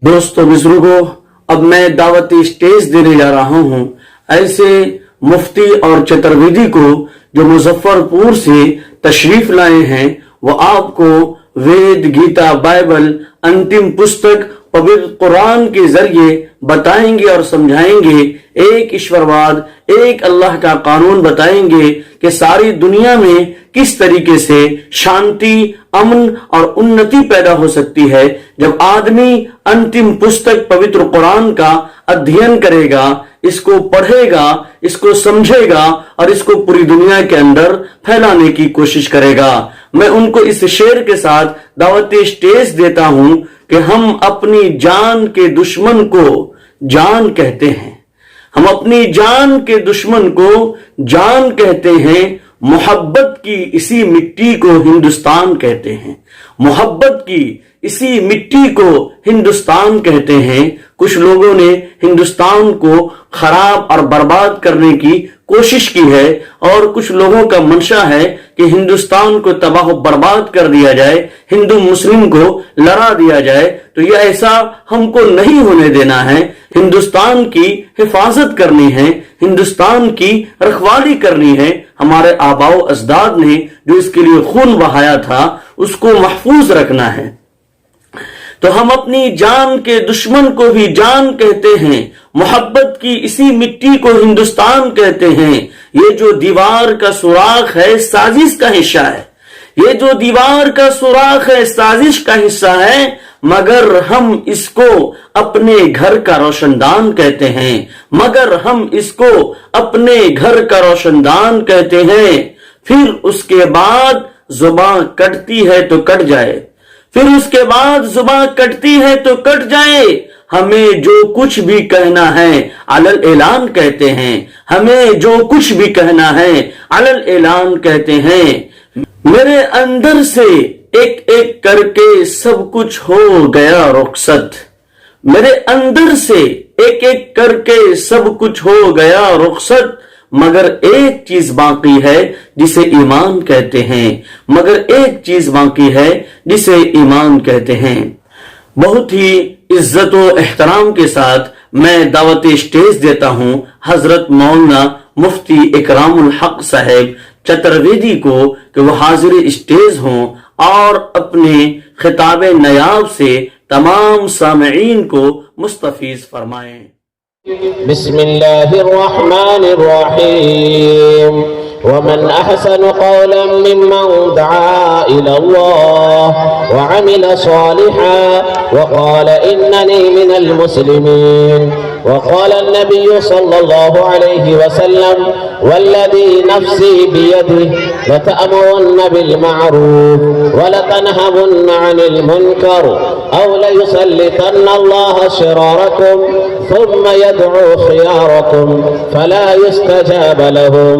دوستوں بزرگوں، اب میں دعوتی اسٹیج دینے جا رہا ہوں ایسے مفتی اور چترویدی کو جو مظفر پور سے تشریف لائے ہیں۔ وہ آپ کو وید، گیتا، بائبل، انتم پستک پوتر قرآن کے ذریعے بتائیں گے اور سمجھائیں گے۔ ایک ایشورواد، ایک اللہ کا قانون بتائیں گے کہ ساری دنیا میں کس طریقے سے شانتی، امن اور انتی پیدا ہو سکتی ہے جب آدمی انتم پستک پوتر قرآن کا ادھین کرے گا، اس کو پڑھے گا، اس کو سمجھے گا اور اس کو پوری دنیا کے اندر پھیلانے کی کوشش کرے گا۔ میں ان کو اس شعر کے ساتھ دعوتی اسٹیج دیتا ہوں کہ ہم اپنی جان کے دشمن کو جان کہتے ہیں، ہم اپنی جان کے دشمن کو جان کہتے ہیں، محبت کی اسی مٹی کو ہندوستان کہتے ہیں، محبت کی اسی مٹی کو ہندوستان کہتے ہیں۔ کچھ لوگوں نے ہندوستان کو خراب اور برباد کرنے کی کوشش کی ہے اور کچھ لوگوں کا منشا ہے کہ ہندوستان کو تباہ و برباد کر دیا جائے، ہندو مسلم کو لڑا دیا جائے، تو یہ ایسا ہم کو نہیں ہونے دینا ہے۔ ہندوستان کی حفاظت کرنی ہے، ہندوستان کی رکھوالی کرنی ہے۔ ہمارے آباء و اجداد نے جو اس کے لیے خون بہایا تھا اس کو محفوظ رکھنا ہے۔ تو ہم اپنی جان کے دشمن کو بھی جان کہتے ہیں، محبت کی اسی مٹی کو ہندوستان کہتے ہیں۔ یہ جو دیوار کا سوراخ ہے سازش کا حصہ ہے، یہ جو دیوار کا سوراخ ہے سازش کا حصہ ہے، مگر ہم اس کو اپنے گھر کا روشن دان کہتے ہیں، مگر ہم اس کو اپنے گھر کا روشن دان کہتے ہیں۔ پھر اس کے بعد زبان کٹتی ہے تو کٹ جائے، پھر اس کے بعد زبان کٹتی ہے تو کٹ جائے، ہمیں جو کچھ بھی کہنا ہے علل اعلان کہتے ہیں، ہمیں جو کچھ بھی کہنا ہے علل اعلان کہتے ہیں۔ میرے اندر سے ایک ایک کر کے سب کچھ ہو گیا رخصت، میرے اندر سے ایک ایک کر کے سب کچھ ہو گیا رخصت، مگر ایک چیز باقی ہے جسے ایمان کہتے ہیں، مگر ایک چیز باقی ہے جسے ایمان کہتے ہیں۔ بہت ہی عزت و احترام کے ساتھ میں دعوتی اسٹیج دیتا ہوں حضرت مولانا مفتی اکرام الحق صاحب چترویدی کو کہ وہ حاضر اسٹیج ہوں اور اپنے خطاب نیاب سے تمام سامعین کو مستفیض فرمائیں۔ بسم الله الرحمن الرحيم ومن أحسن قولا ممن دعا إلى الله وعمل صالحا وقال إنني من المسلمين وقال النبي صلى الله عليه وسلم والذي نفسي بيده لتأمرن بالمعروف ولتنهون عن المنكر أو ليسلطن الله شراركم ثم يدعو خياركم فلا يستجاب لهم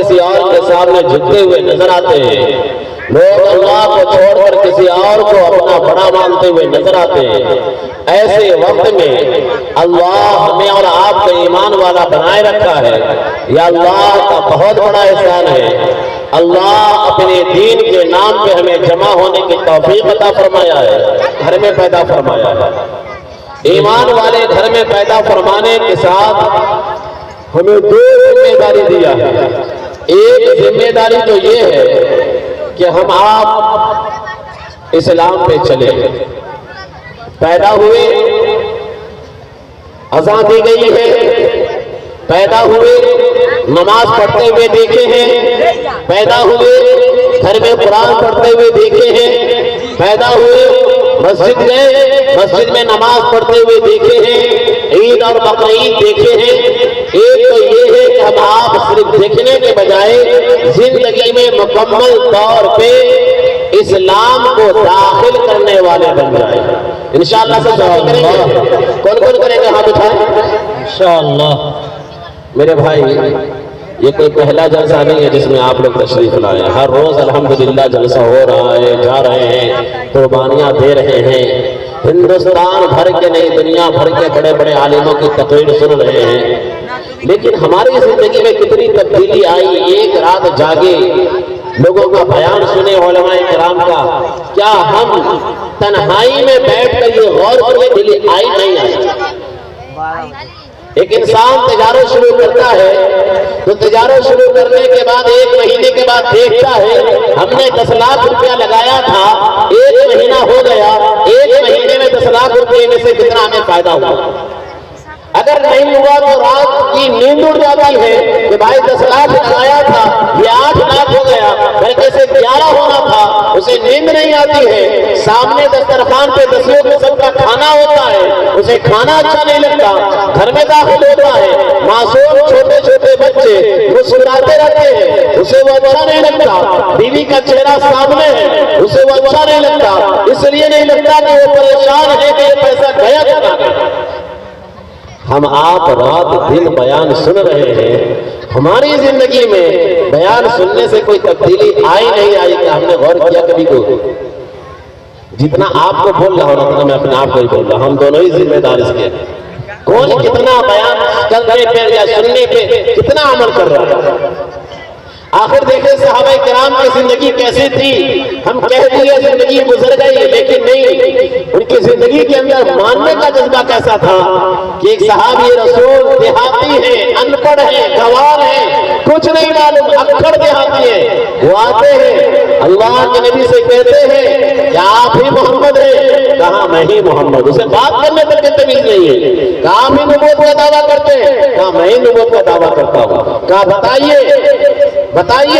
کسی اور کے سامنے جھکتے ہوئے نظر آتے ہیں، لوگ اللہ کو چھوڑ کر کسی اور کو اپنا بڑا مانتے ہوئے نظر آتے ہیں۔ ایسے وقت میں اللہ ہمیں اور آپ کو ایمان والا بنائے رکھا ہے، یہ اللہ کا بہت بڑا احسان ہے۔ اللہ اپنے دین کے نام پہ ہمیں جمع ہونے کی توفیق عطا فرمایا ہے، گھر میں پیدا فرمایا ہے۔ ایمان والے گھر میں پیدا فرمانے کے ساتھ ہمیں دو ذمہ داری دیا ہے۔ ایک ذمہ داری تو یہ ہے کہ ہم آپ اسلام پہ چلے، پیدا ہوئے اذان دی گئی ہے، پیدا ہوئے نماز پڑھتے ہوئے دیکھے ہیں، پیدا ہوئے گھر میں قرآن پڑھتے ہوئے دیکھے ہیں، پیدا ہوئے مسجد گئے، مسجد میں نماز پڑھتے ہوئے دیکھے ہیں، عید اور بقرعید دیکھے ہیں۔ ایک تو یہ ہے کہ ہم آپ صرف دیکھنے کے بجائے زندگی میں مکمل طور پہ اسلام کو داخل کرنے والے بن جائیں۔ انشاءاللہ سب دعا کریں گے، کون کون کریں گے؟ ہاتھ اٹھائیں انشاءاللہ۔ میرے بھائی، یہ کوئی پہلا جلسہ نہیں ہے جس میں آپ لوگ تشریف لائے، ہر روز الحمدللہ جلسہ ہو رہا ہے، جا رہے ہیں، قربانیاں دے رہے ہیں، ہندوستان بھر کے نہیں دنیا بھر کے بڑے بڑے عالموں کی تقریر سن رہے ہیں، لیکن ہماری زندگی میں کتنی تبدیلی آئی۔ ایک رات جاگے، لوگوں کا بیان سنے علماء کرام کا، کیا ہم تنہائی میں بیٹھ کر یہ غور کرنے کے لیے آئی نہیں آئی؟ ایک انسان تجارت شروع کرتا ہے تو تجارت شروع کرنے کے بعد ایک مہینے کے بعد دیکھتا ہے ہم نے 10 لاکھ روپیہ لگایا تھا، ایک مہینہ ہو گیا، ایک مہینے میں 10 لاکھ روپے میں سے کتنا ہمیں فائدہ ہوا؟ اگر نہیں ہوا تو رات کی نیند اڑ جاتی ہے کہ بھائی 10 لاکھ لگایا تھا، یہ 8 لاکھ ہو گیا، بلکہ سے 11 ہونا تھا، اسے نیند نہیں آتی ہے۔ سامنے دسترخوان پہ 10 قسم کا کھانا ہوتا ہے، اسے کھانا اچھا نہیں لگتا، گھر میں داخل ہوتا ہے، معصوم چھوٹے چھوٹے بچے مسکراتے رہتے ہیں، اسے وہ اچھا نہیں لگتا، بیوی کا چہرہ سامنے ہے، اسے وہ اچھا نہیں لگتا، اس لیے نہیں لگتا کہ وہ پریشان ہے کہ یہ پیسہ گیا کہاں گیا۔ ہم آپ رات دن بیان سن رہے ہیں، ہماری زندگی میں بیان سننے سے کوئی تبدیلی آئی نہیں آئی کہ ہم نے غور کیا کبھی کو؟ جتنا آپ کو بول رہا ہوں اتنا میں اپنے آپ کو ہی بول رہا ہوں، ہم دونوں ہی ذمہ دار اس کے۔ کون کتنا بیان کرنے پہ یا سننے پہ کتنا عمل کر رہا ہے؟ آخر دیکھیں صحابہ کرام کی زندگی کیسی تھی؟ ہم کہہ دیا زندگی گزر گئی، لیکن نہیں، ان کی زندگی کے اندر ماننے کا جذبہ کیسا تھا کہ ایک صحابی رسول دیہاتی ہیں، ان پڑھ ہیں، گوار ہیں، کچھ نہیں معلوم، اکھڑ دیہاتی ہیں، وہ آتے ہیں اللہ کے نبی سے کہتے ہیں کہ آپ ہی محمد ہیں، کہا میں ہی محمد، اسے بات کرنے تک کی تمیز نہیں ہے، کہا آپ ہی نبوت کا دعویٰ کرتے ہیں، کہا میں ہی نبوت کا دعویٰ کرتا ہوں، کہا بتائیے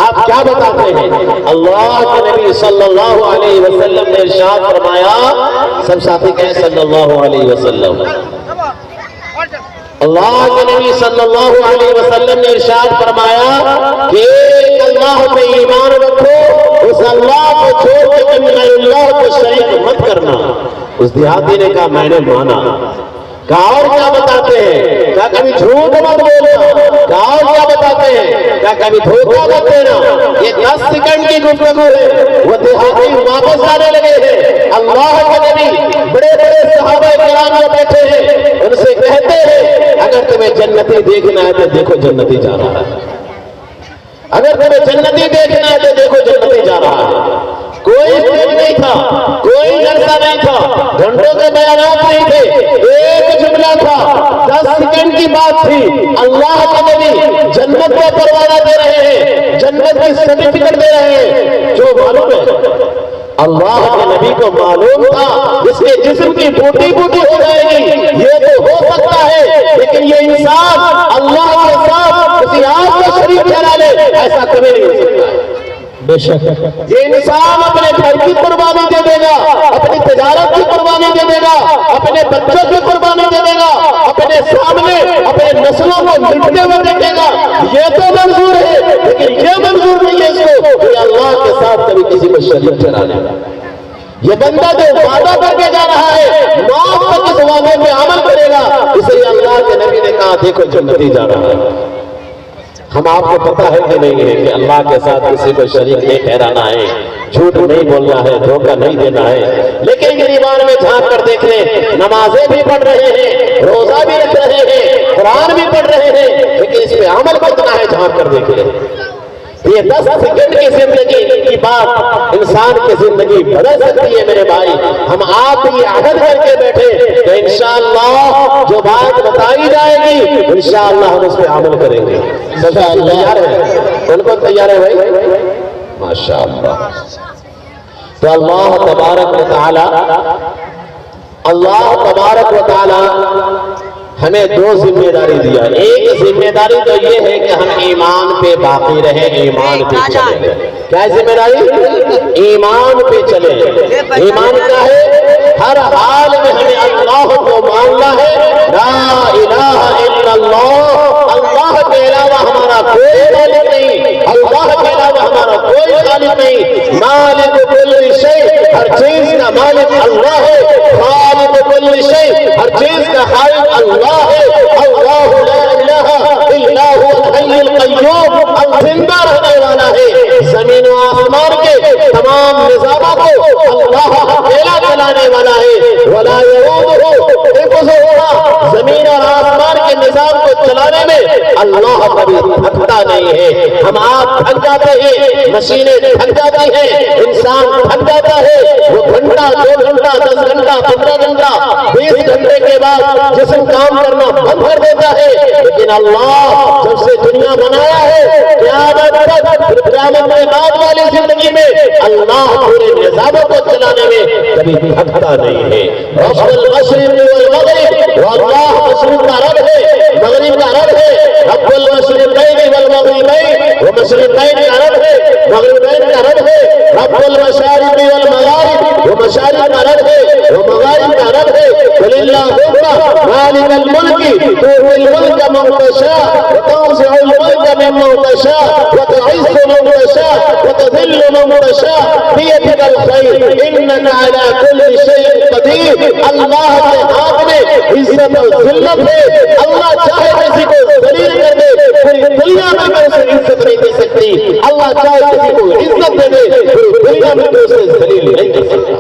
آپ کیا بتاتے ہیں؟ اللہ کے نبی صلی اللہ علیہ وسلم نے ارشاد فرمایا، سب ساتھی کہیں صلی اللہ علیہ وسلم، اللہ کے نبی صلی اللہ علیہ وسلم نے ارشاد فرمایا کہ ایک اللہ پہ ایمان رکھو، اس اللہ کو چھوڑ کے کبھی غیر اللہ کو شریک مت کرنا۔ اس دیہاتی نے کہا میں نے مانا۔ کہا اور کیا بتاتے ہیں؟ کہا کبھی جھوٹ مت بولنا۔ کہا اور کیا بتاتے ہیں؟ کہا کبھی دھوکہ مت دینا۔ یہ 10 سیکنڈ کی گفتگو ہے، وہ دیہاتی واپس آنے لگے ہیں۔ اللہ کے نبی بڑے بڑے صحابہ کرام جو بیٹھے ہیں ان سے کہتے ہیں اگر تمہیں جنتی دیکھنا ہے تو دیکھو جنتی جا رہا ہے، اگر تمہیں جنتی دیکھنا ہے تو دیکھو جنتی جا رہا ہے۔ کوئی اسٹیج نہیں تھا، کوئی جلسہ نہیں تھا، گھنٹوں کے بیانات نہیں تھے، ایک جملہ تھا، 10 سیکنڈ کی بات تھی۔ اللہ کے نبی جنت کا پروانہ دے رہے ہیں، جنت کی سرٹیفکیٹ دے رہے ہیں۔ جو معلوم ہے اللہ کے نبی کو معلوم تھا اس کے جسم کی بوٹی بوٹی ہو جائے گی، یہ تو ہو سکتا ہے، لیکن یہ انسان اللہ کے ساتھ کسی آپ کو شریک ٹھہرا لے، ایسا کبھی نہیں ہو سکتا ہے۔ بے شک یہ انسان اپنے گھر کی قربانی دے دے گا، اپنی تجارت کی قربانی دے دے گا، اپنے بچوں کی قربانی دے دے گا، اپنے سامنے اپنے نسلوں کو مٹتے ہوئے دیکھے گا، یہ تو منظور ہے، لیکن یہ منظور نہیں ہے اس کو کہ اللہ کے ساتھ کبھی کسی کو شریک ٹھہرا لے گا۔ یہ بندہ جو وعدہ کر کے جا رہا ہے موت تک اس وعدے پہ عمل کرے گا، اس لیے اللہ کے نبی نے کہا دیکھو جنتی جا رہا ہے۔ ہم آپ کو پتہ ہے کہ نہیں ہے کہ اللہ کے ساتھ کسی کو شریک نہیں ٹھہرانا ہے، جھوٹ نہیں بولنا ہے، دھوکہ نہیں دینا ہے، لیکن گریبان میں جھانک کر دیکھ لیں، نمازیں بھی پڑھ رہے ہیں، روزہ بھی رکھ رہے ہیں، قرآن بھی پڑھ رہے ہیں، لیکن اس پہ عمل کتنا ہے جھانک کر دیکھ لیں۔ یہ 10 سیکنڈ کی زندگی کی بات انسان کی زندگی بدل سکتی ہے میرے بھائی۔ ہم آپ یہ عہد کر کے بیٹھے کہ انشاءاللہ جو بات بتائی جائے گی انشاءاللہ ہم اس پہ عمل کریں گے۔ سب تیار ہے؟ کون کون تیار ہے بھائی؟ ماشاءاللہ۔ تو اللہ تبارک و تعالی ہمیں 2 ذمہ داری دیا۔ ایک ذمہ داری تو یہ ہے کہ ہم ایمان پہ باقی رہیں، ایمان پہ چلیں۔ کیا ذمہ داری؟ ایمان پہ چلیں۔ ایمان کیا ہے؟ ہر حال میں ہمیں اللہ کو ماننا ہے، لا الہ الا اللہ، اللہ کے علاوہ ہمارا کوئی مالک نہیں، اللہ کے علاوہ ہمارا کوئی خالق نہیں۔ مالک کل شیء، ہر چیز کا مالک اللہ ہے۔ خالق کل شیء، ہر چیز کا خالق اللہ ہے۔ اللہ لا الہ الا هو الحی القیوم، اب زندہ رہنے والا ہے۔ زمین و آسمان کے تمام نظاموں کو اللہ اکیلا چلانے والا ہے۔ ولا یعودہ حفظہما، زمین اور آسمان کے نظام کو چلانے میں اللہ کبھی تھکتا نہیں ہے۔ ہم آپ تھک جاتے ہیں، مشینیں تھک جاتی ہیں، انسان تھک جاتا ہے، وہ گھنٹہ 2 گھنٹہ 10 گھنٹہ 15 گھنٹہ 20 گھنٹے کے بعد جسم کام کرنا بند کر دیتا ہے، لیکن اللہ جب سے دنیا بنایا ہے قیامت تک، قیامت کے بعد والی زندگی میں اللہ پورے نظاموں کو چلانے میں کبھی تھکتا نہیں ہے۔ رب المشرق والمغرب، واللہ مشرق کا رب ہے، مغرب کا رب ہے۔ رب المشرقین والمغربین، وہ مشرقین کا رب ہے، مغربین کا رب ہے۔ رب المشارق والمغارب، وہ مشارق کا رب ہے، وہ مغارب کا رب ہے۔ قل اللہم مالک الملک تؤتی الملک من تشاء وتنزع الملک ممن تشاء وتعز من تشاء وتذل من تشاء بیدک الخیر انک علی کل شیء قدیر۔ اللہ کے ہاتھ میں عزت و ذلت ہے، اللہ چاہے کسی کو ذلیل کر دے، پوری دنیا میں اسے عزت نہیں دے سکتی، اللہ چاہے کسی کو عزت دے دے، پوری دنیا میں اسے ذلیل نہیں کر سکتا۔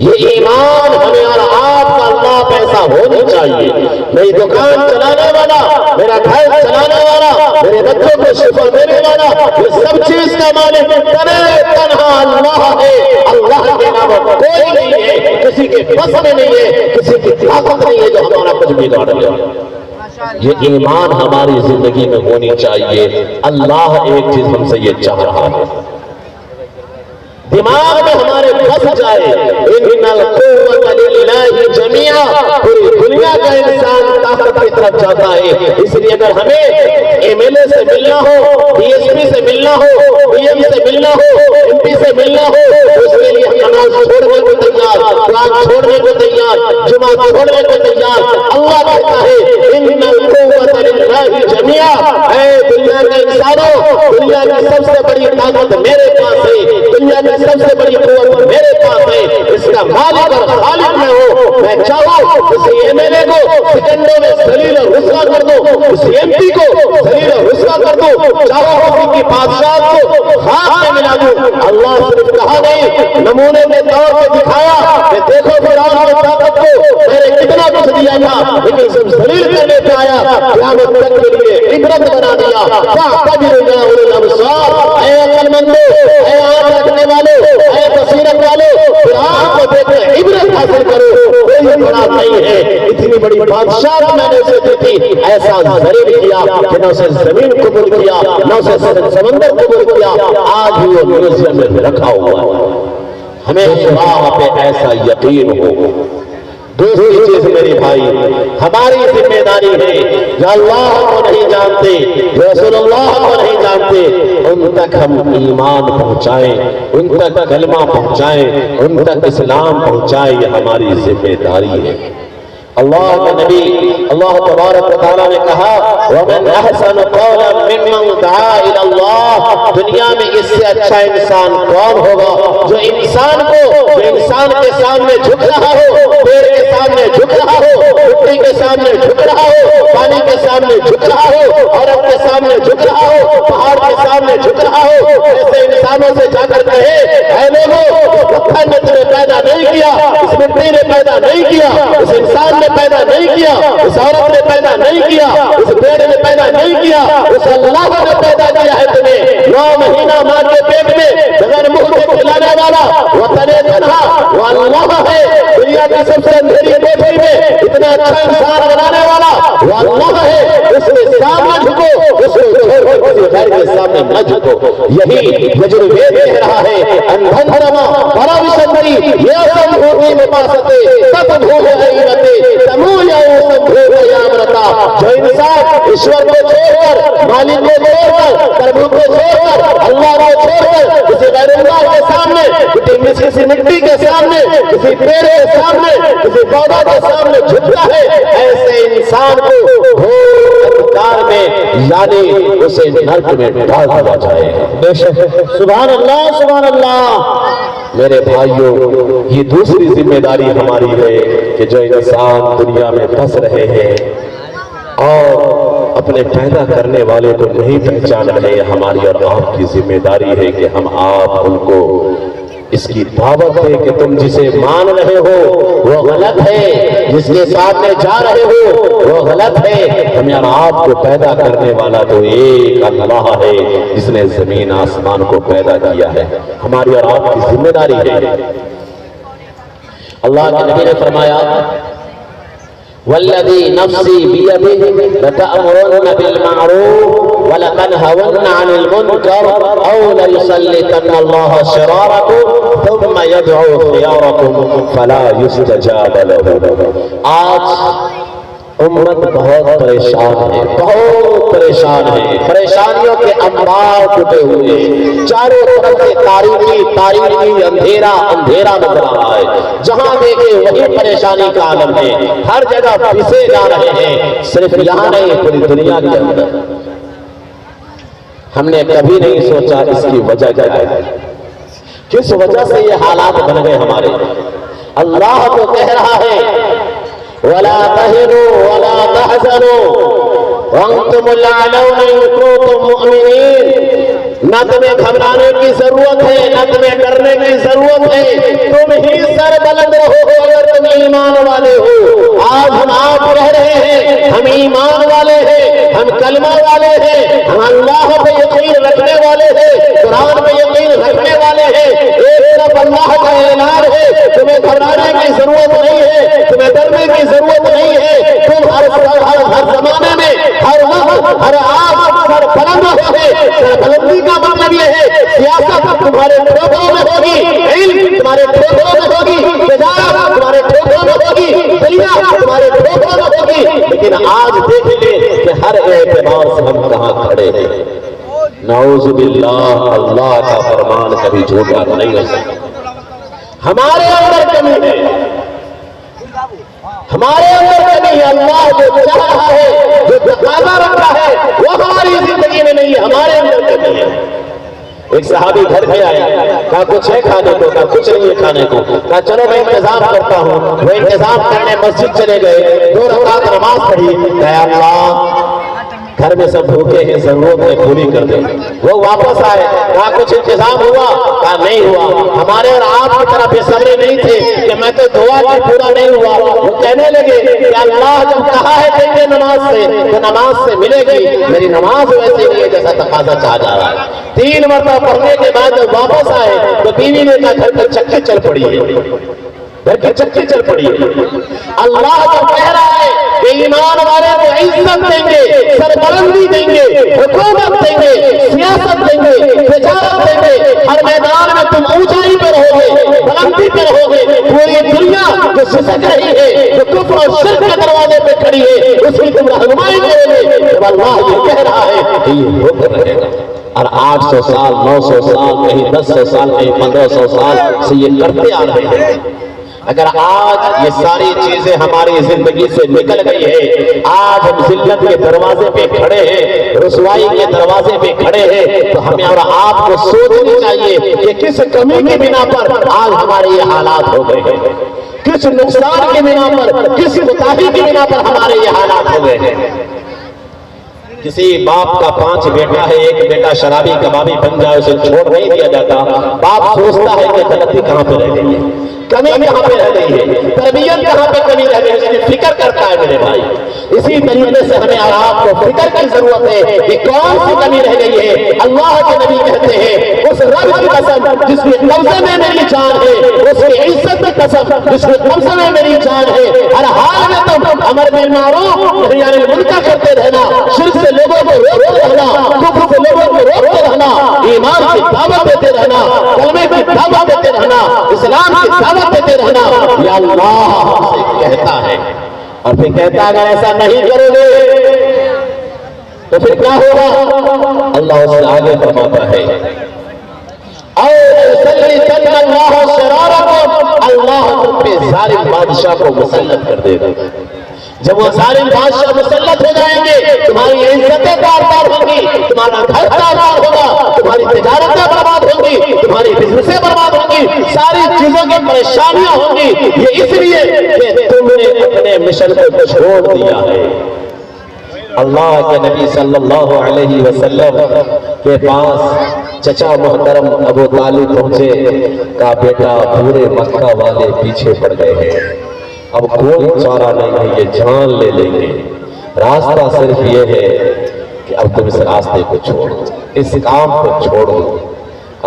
یہ ایمان ہمیں اور آپ کا اللہ پیسہ ہونی چاہیے۔ میری دکان چلانے والا، میرا گھر چلانے والا، میرے بچوں کو شفا دینے والا، یہ سب چیز کا مالک تنہا اللہ ہے۔ اللہ کے علاوہ کوئی نہیں ہے، کسی کے بس میں نہیں ہے، کسی کی طاقت نہیں ہے جو ہمارا کچھ بگاڑ لے۔ یہ ایمان ہماری زندگی میں ہونی چاہیے۔ اللہ ایک چیز ہم سے یہ چاہ رہا ہے، دماغ میں ہمارے بس جائے، ان القوت للہ جمیعا، پوری دنیا کا انسان طاقت کی طرف جاتا ہے۔ اس لیے اگر ہمیں ایم ایل اے سے ملنا ہو، ڈی ایس پی سے ملنا ہو، پی ایم سے ملنا ہو، ایم پی سے ملنا ہو، اس کے لیے ہم نماز چھوڑنے کو تیار، قرآن چھوڑنے کو تیار، جمعہ چھوڑنے کو تیار۔ اللہ کہتا ہے ان القوت للہ جمیعا، اے دنیا کے انسانوں، دنیا کی سب سے بڑی طاقت میرے پاس ہے، دنیا کی سب سے بڑی قوت میرے پاس ہے، اس کا مالک اور خالق میں ہوں۔ میں چاہوں اس ایم ایل اے کو سیکنڈوں میں ذلیل اور رسوا کر دوں، اس ایم پی کو ذلیل اور رسوا کر دوں، چاہوں ان کی بادشاہ کو خاک میں ملا دوں۔ اللہ صرف کہا نہیں، نمونے کے طور پہ دکھایا کہ دیکھو فرعون کی طاقت کو میں نے کتنا کچھ دیا تھا، لیکن سب ذلیل کرنے پہ آیا، قیامت تک کے لیے عبرت بنا دیا۔ فاعتبروا يا اولي الابصار، اے عقل مندو، اے آنکھ رکھنے والے، اے بصیرت والے، قرآن کو دیکھ کر عبرت حاصل کرو۔ کوئی بڑا نہیں ہے، اتنی بڑی بادشاہ میں نے اسے دی تھی، ایسا ذلیل کیا کہ نہ اسے زمین قبول کیا، نہ اسے سمندر قبول کیا، آج بھی وہ میوزیم میں رکھا ہوا ہے۔ ہمیں اللہ پہ ایسا یقین ہو۔ دوسری چیز میری بھائی، ہماری ذمہ داری ہے، جو اللہ کو نہیں جانتے، جو رسول اللہ کو نہیں جانتے، ان تک ہم ایمان پہنچائیں، ان تک کلمہ پہنچائیں، ان تک اسلام پہنچائیں، یہ ہماری ذمہ داری ہے۔ اللہ کے نبی اللہ تبارک و تعالیٰ نے کہا وَمَنْ أَحْسَنُ قَوْلًا مِّمَّنْ دَعَا إِلَى اللَّهِ دنیا میں اس سے اچھا انسان کون ہوگا جو انسان کے سامنے جھک رہا ہو، پیڑ کے سامنے جھک رہا ہو، مٹی کے سامنے جھک رہا ہو، پانی کے سامنے جھک رہا ہو، عورت کے سامنے جھک رہا ہو، پہاڑ کے سامنے جھک رہا ہو، ایسے انسانوں سے جا کر کہے اے لوگوں، پتھر نے تمہیں پیدا نہیں کیا، اس مٹی نے پیدا نہیں کیا، اس انسان نے پیدا نہیں کیا، اس عورت نے پیدا نہیں کیا، اس پیڑ نے پیدا نہیں کیا، اس اللہ نے پیدا کیا ہے تمہیں 9 مہینہ ماں کے پیٹ میں بغیر منہ کے کھلانے والا وطن تنہا وہ اللہ ہے، دنیا کی سب سے اندھیری کوٹھی میں اتنا اچھا انسان بنانے والا وہ اللہ ہے، اس کے سامنے جھکو، اس کو چھوڑ کر کسی غیر کے سامنے نہ جھکو۔ یہی یجروید کہہ رہا ہے اندھن دھرما بڑا وشندری یہ سمبھوتی مپاستے تب بھول ایمتے تمو یاؤ سمبھوت یامرتا۔ جو انسان ایشور کو چھوڑ کر، مالک کو چھوڑ کر، پربھو کو چھوڑ کر، اللہ کو چھوڑ کر کسی غیر اللہ کے سامنے، کسی مٹی کے سامنے، کسی پیڑ کے سامنے، کسی پودا کے سامنے جھکتا ہے، ایسے انسان کو گھور انگار میں یعنی اسے نرک میں ڈال دیا جائے گا۔ بے شک سبحان اللہ سبحان اللہ۔ میرے بھائیوں، یہ دوسری ذمہ داری ہماری ہے کہ جو انسان دنیا میں پھنس رہے ہیں اور اپنے پیدا کرنے والے کو نہیں پہچان رہے، ہماری اور آپ کی ذمہ داری ہے کہ ہم آپ ان کو اس کی دعوت دیں کہ تم جسے مان رہے ہو وہ غلط ہے، جس کے سامنے جا رہے ہو وہ غلط ہے۔ ہمیں اور آپ کو پیدا کرنے والا تو ایک اللہ ہے جس نے زمین آسمان کو پیدا کیا ہے، ہماری اور آپ کی ذمہ داری ہے۔ اللہ کے نبی نے فرمایا والذی نفسی بیدہ لتأمرن بالمعروف ولتنہون عن المنکر او لیسلطن اللہ شرارکم ثم یدعو خیارکم فلا یستجاب لہ۔ آج امت بہت پریشان ہے، بہت پریشان ہے، پریشانیوں کے انبار ٹوٹے ہوئے ہیں، چاروں طرف سے تاریکی اندھیرا نظر آ رہا ہے، جہاں دیکھیں وہی پریشانی کا عالم ہے، ہر جگہ پھنسے جا رہے ہیں، صرف یہاں نہیں پوری دنیا کے اندر۔ ہم نے کبھی نہیں سوچا اس کی وجہ کیا ہے، کس وجہ سے یہ حالات بن گئے ہمارے۔ اللہ تو کہہ رہا ہے وَلَا تَهِنُوا وَلَا تَحْزَنُوا وَأَنْتُمُ الْأَعْلَوْنَ إِن كُنتُم مُّؤْمِنِينَ۔ نہ تمہیں گھبرانے کی ضرورت ہے، نہ تمہیں ڈرنے کی ضرورت ہے، تم ہی سر بلند رہو اگر تم ایمان والے ہو۔ آج ہم آپ کہہ رہے ہیں ہم ایمان والے ہیں، ہم کلمہ والے ہیں، ہم اللہ پہ یقین رکھنے والے ہیں، قرآن پہ یقین رکھنے والے ہیں۔ ایک طرف اللہ کا اعلان ہے تمہیں گھبرانے کی ضرورت نہیں ہے، تمہیں ڈرنے کی ضرورت نہیں ہے، تم ہر زمانے میں ہر وقت ہر آپ سر بلند رہے۔ سر بلندی کا مطلب یہ ہے سیاست تمہارے ٹھوکروں میں ہوگی، علم تمہارے ٹھوکروں میں ہوگی، تجارت تمہارے ٹھوکروں میں ہوگی، دنیا تمہارے ٹھوکروں میں ہوگی، لیکن آج دیکھ لیں کہ ہر اعتبار سے ہم کہاں کھڑے ہیں۔ نعوذ باللہ، اللہ کا فرمان کبھی جھوٹا نہیں ہو سکتا۔ ہمارے اندر کمی ہے، ہمارے اندر کمی ہے۔ اللہ جو چاہ رہا ہے، جو تقاضا رکھتا ہے وہ ہماری زندگی میں نہیں ہے، ہمارے اندر کمی ہے۔ ایک صحابی گھر پہ آئے، کہا کچھ ہے کھانے کو؟ کہا کچھ نہیں ہے کھانے کو۔ کہا چلو میں انتظام کرتا ہوں۔ وہ انتظام کرنے مسجد چلے گئے، 2 رکعت نماز پڑھی، کہا اللہ گھر میں سب بھوکے ہیں، ضرورتیں پوری کر دیں۔ وہ واپس آئے، کہا کچھ انتظام ہوا؟ کہا نہیں ہوا۔ ہمارے اور آپ کی طرح بے صبرے نہیں تھے کہ میں تو دعا کی پورا نہیں ہوا۔ وہ کہنے لگے کہ اللہ جب کہا ہے دیں گے نماز سے تو نماز سے ملے گی، میری نماز ویسے نہیں ہے جیسا تقاضا چاہ جا رہا ہے۔ 3 مرتبہ پڑھنے کے بعد جب واپس آئے تو بیوی نے کہا گھر کی چکی چل پڑی ہے، گھر کی چکی چل پڑی ہے۔ اللہ جو کہہ رہا ہے کہ ایمان والے کو عزت دیں گے، سربلندی دیں گے، حکومت دیں گے، سیاست دیں گے، تجارت دیں گے، ہر میدان میں تم اونچائی پہ رہو گے، بلندی پہ رہو گے۔ پوری دنیا جو سسک رہی ہے، جو کفر اور شرک کے دروازے پہ کھڑی ہے، اس کی تم رہنمائی کرو گے۔ جب اللہ یہ کہہ رہا ہے کہ یہ ہوتا رہے گا، اور 800 سال 900 سال کہیں 1000 سال کہیں 1500 سال سے یہ کرتے آ رہے ہیں۔ اگر آج یہ ساری چیزیں ہماری زندگی سے نکل گئی ہے، آج ہم ذلت کے دروازے پہ کھڑے ہیں، رسوائی کے دروازے پہ کھڑے ہیں، تو ہمیں اور آپ کو سوچنی چاہیے کہ کس کمی کی بنا پر آج ہمارے یہ حالات ہو گئے ہیں، کس نقصان کی بنا پر، کس کوتاہی کی بنا پر ہمارے یہ حالات ہو گئے ہیں۔ کسی باپ کا 5 بیٹا ہے، ایک بیٹا شرابی کبابی بن جائے، اسے چھوڑ نہیں دیا جاتا، باپ سوچتا ہے کہ غلطی کہاں پہ رہ گئی ہے، کمی کہاں پہ رہ گئی ہے، تربیت کہاں پہ کمی رہ گئی ہے، اس کی فکر کرتا ہے میرے بھائی۔ اسی طریقے سے ہمیں اور آپ کو فکر کی ضرورت ہے کہ کون سی کمی رہ گئی ہے۔ اللہ کے نبی کہتے ہیں اس رب کی قسم جس کے قبضے میں میری جان ہے، اس کی عزت کی قسم جس کے قبضے میں میری جان ہے، ہر حال میں تم امر بالمعروف نہی عن المنکر کرتے رہنا، شرک سے لوگوں کو روکتے رہنا، کفر سے لوگوں کو روکتے رہنا، ایمان کی دعوت دیتے رہنا، کلمے کی دعوت دیتے رہنا، اسلام کی دعوت دیتے رہنا، یہ اللہ ہم سے کہتا ہے۔ اور پھر کہتا ہے اگر ایسا نہیں کرو گے تو پھر کیا ہوگا؟ اللہ اس سے آگے فرماتا ہے اللہ تم پہ ظالم بادشاہ کو مسلط کر دے گا۔ جب وہ ظالم بادشاہ مسلط ہو جائیں گے، تمہاری عزتیں تار ہوں گی، تمہارا گھر تار ہوگا، تمہاری تجارتیں برباد ہوں گی، تمہاری بزنسیں برباد ہوں گی، ساری چیزوں کی پریشانیاں ہوں گی۔ یہ اس لیے کہ تم نے اپنے مشن کو چھوڑ دیا ہے۔ اللہ کے نبی صلی اللہ علیہ وسلم کے پاس چچا محترم ابو طالب پہنچے، کہا بیٹا پورے مکہ والے پیچھے پڑ گئے ہیں، اب کوئی چارہ نہیں ہے، یہ جان لے لیں گے، راستہ صرف یہ ہے کہ اب تم اس راستے کو چھوڑو، اس کام کو چھوڑو۔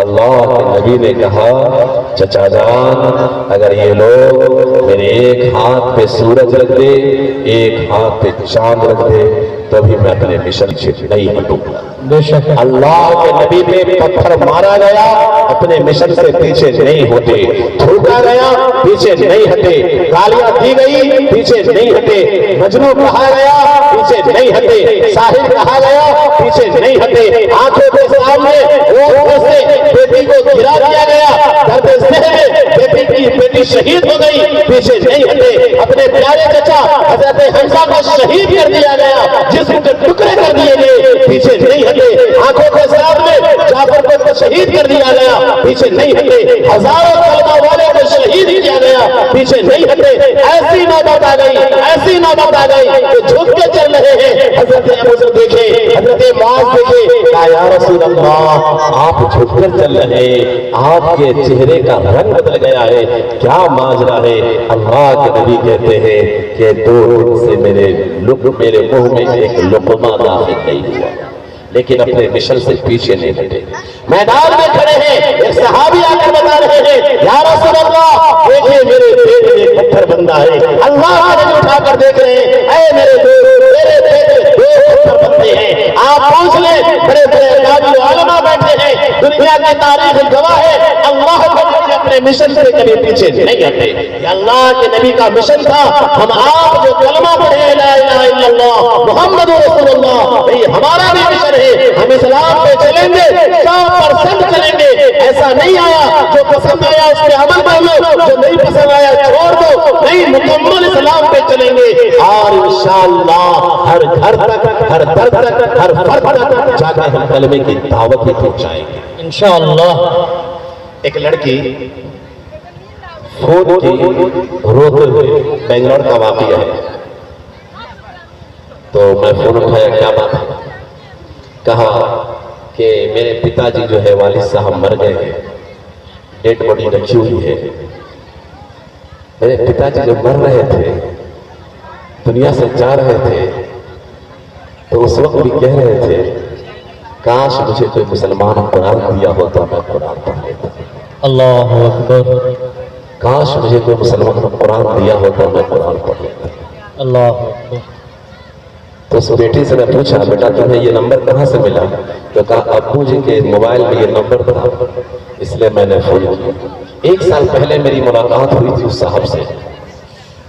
اللہ کے نبی نے کہا چچا جان اگر یہ لوگ میرے ایک ہاتھ پہ سورج رکھ دے، ایک ہاتھ پہ چاند رکھ دے، تو بھی میں اپنے مشن سے نہیں ہٹوں گا۔ اللہ کے نبی پہ پتھر مارا گیا، اپنے مشن سے پیچھے نہیں ہوتے، تھوکا گیا پیچھے نہیں ہٹے، گالیاں دی گئی پیچھے نہیں ہٹے، مجنون کہا گیا پیچھے نہیں ہٹے، ساحر کہا گیا پیچھے نہیں ہٹے، آنکھوں کے سامنے وہ سے بیٹی کو گرا دیا گیا، درد سہر میں بیٹی شہید ہو گئی، پیچھے نہیں ہٹے، اپنے پیارے چچا حضرت حمزہ کو شہید کر دیا گیا، جسم کے ٹکڑے کر دیے گئے، پیچھے نہیں ہٹے، آنکھوں کے سامنے جعفر کو شہید کر دیا گیا، پیچھے نہیں ہٹے، ہزاروں کلمہ والے کو شہید کیا گیا، پیچھے نہیں ہٹے۔ ایسی نوبت آ گئی، ایسی نوبت آ گئی کہ جھک کے چل رہے ہیں۔ حضرت ابو ذر دیکھے، حضرت معاذ دیکھے، کہا یا رسول اللہ آپ جھک کر چل رہے ہیں، آپ کے چہرے کا رنگ بدل گیا ہے، کیا ماجرا ہے؟ اللہ کے نبی کہتے ہیں کہ 2 دن سے میرے منہ میں ایک لقمہ داخل نہیں ہوا، لیکن اپنے مشن سے پیچھے نہیں ہٹے۔ میدان میں کھڑے ہیں، ایک صحابی آ کر بتا رہے ہیں یا رسول اللہ دیکھیں میرے پیٹ میں پتھر بندہ ہے، اللہ آج اٹھا کر دیکھ رہے ہیں، اے میرے دوست میرے پیٹ میں 2 پتھر بندے ہیں، آپ پوچھ لیں، بڑے بڑے اکابر علماء بیٹھے ہیں، دنیا کی تاریخ گواہ ہے، اللہ کے نبی اپنے مشن سے کبھی پیچھے نہیں ہٹے۔ یہ اللہ کے نبی کا مشن تھا۔ ہم آپ جو کلمہ پڑھے لا الہ الا اللہ محمد رسول اللہ، یہ ہمارا بھی مشن ہے، ہم اسلام پہ چلیں گے، 100% چلیں گے، ایسا نہیں آیا جو پسند آیا اس پہ عمل کر لو، جو نہیں پسند آیا چھوڑ دو، نہیں مکمل اسلام پہ چلیں گے، اور انشاءاللہ ہر گھر تک، ہر در تک، ہر فرد تک جا کر ہم کلمے کی دعوت بھی پہنچائیں گے انشاءاللہ۔ ایک لڑکی فون کی روتے ہوئے، بنگلور کا واقعہ ہے، تو میں فون اٹھایا کیا بات ہے؟ کہا کہ میرے پتا جی جو ہے والد صاحب مر گئے ہیں، ڈیڈ باڈی رکھی ہوئی ہے، میرے پتا جی جو مر رہے تھے دنیا سے جا رہے تھے تو اس وقت بھی کہہ رہے تھے کاش مجھے کوئی مسلمان قرآن دیا ہوتا میں قرآن پڑھ لیتا۔ اللہ اکبر، کاش مجھے کوئی مسلمان قرآن دیا ہوتا میں قرآن پڑھ لیتا۔ اللہ اکبر۔ تو اس بیٹی سے میں پوچھا بیٹا تمہیں یہ نمبر کہاں سے ملا؟ تو کہا ابو جی کے موبائل میں یہ نمبر تھا اس لیے میں نے فون کیا۔ 1 سال پہلے میری ملاقات ہوئی تھی اس صاحب سے،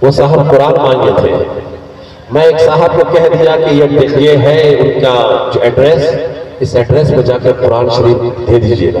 وہ صاحب قرآن مانگے تھے، میں ایک صاحب کو کہہ دیا کہ یہ ہے ان کا جو ایڈریس، اس ایڈریس پہ جا کر قرآن شریف دے دیجیے گا۔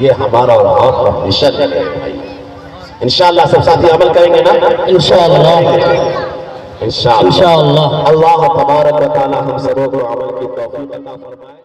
یہ ہمارا اور آپ کا مشن ہے. انشاءاللہ سب ساتھی عمل کریں گے نا؟ انشاءاللہ انشاءاللہ. انشاءاللہ. اللہ تبارک و تعالی ہم سبوں کو عمل کی توفیق عطا فرمائے.